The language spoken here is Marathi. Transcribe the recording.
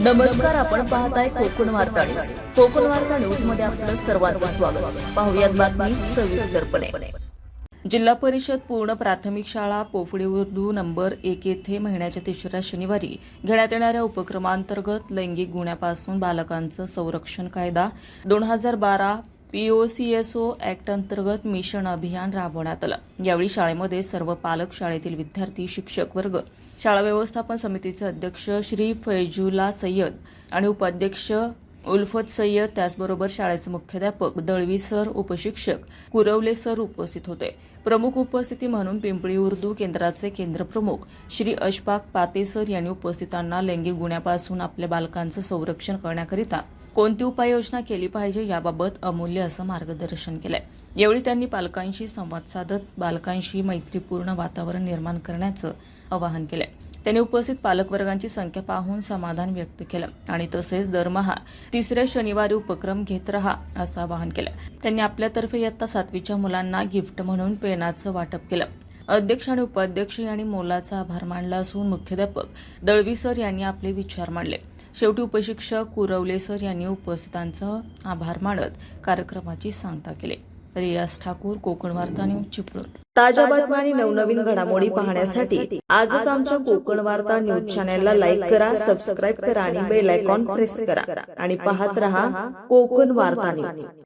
नमस्कार, आपण पाहताय कोकण वार्ता न्यूज. कोकण वार्ता न्यूज मध्ये आपलं सर्वांचं स्वागत. पाहुयात बातमी सविस्तरपणे. जिल्हा परिषद पूर्ण प्राथमिक शाळा पोफडी उर्दू नंबर 1 येथे महिन्याच्या 3ऱ्या शनिवारी घेण्यात येणाऱ्या उपक्रमांतर्गत लैंगिक गुन्ह्यापासून बालकांचं संरक्षण कायदा 2012 POCSO ऍक्ट अंतर्गत मिशन अभियान राबवण्यात आलं. यावेळी शाळेमध्ये सर्व पालक, शाळेतील विद्यार्थी, शिक्षक वर्ग, शाळा व्यवस्थापन समितीचे अध्यक्ष श्री फैजुल्ला सय्यद आणि उपाध्यक्ष उल्फत सय्यद, त्याचबरोबर शाळेचे मुख्याध्यापक दळवी सर, उपशिक्षक कुरवले सर उपस्थित होते. प्रमुख उपस्थिती म्हणून पिंपळी उर्दू केंद्राचे केंद्रप्रमुख श्री अशफाक पाते सर यांनी उपस्थितांना लैंगिक गुन्ह्यापासून आपल्या बालकांचं संरक्षण करण्याकरिता कोणती उपाययोजना केली पाहिजे याबाबत अमूल्य असं मार्गदर्शन केलंय. यावेळी त्यांनी पालकांशी संवाद साधत बालकांशी मैत्रीपूर्ण वातावरण निर्माण करण्याचं आवाहन केलंय. त्यांनी उपस्थित पालकवर्गांची संख्या पाहून समाधान व्यक्त केलं आणि तसेच दरमहा 3ऱ्या शनिवारी उपक्रम घेत रहा असं आवाहन केलं. त्यांनी आपल्यातर्फे इयत्ता 7वीच्या मुलांना गिफ्ट म्हणून पेनाचं वाटप केलं. अध्यक्ष आणि उपाध्यक्ष यांनी मोलाचा आभार मानला असून मुख्याध्यापक दळवी सर यांनी आपले विचार मांडले. शेवटी उपशिक्षक कुरवले सर यांनी उपस्थितांचा आभार मानत कार्यक्रमाची सांगता केली. रियाज ठाकूर, कोकण वार्ता न्यूज, चिपळूण. ताज्या बातम्या आणि नवनवीन घडामोडी पाहण्यासाठी आजच आमच्या कोकण वार्ता न्यूज चॅनलला लाईक करा, सबस्क्राईब करा आणि बेल आयकॉन प्रेस करा आणि पाहत रहा कोकण वार्ता न्यूज.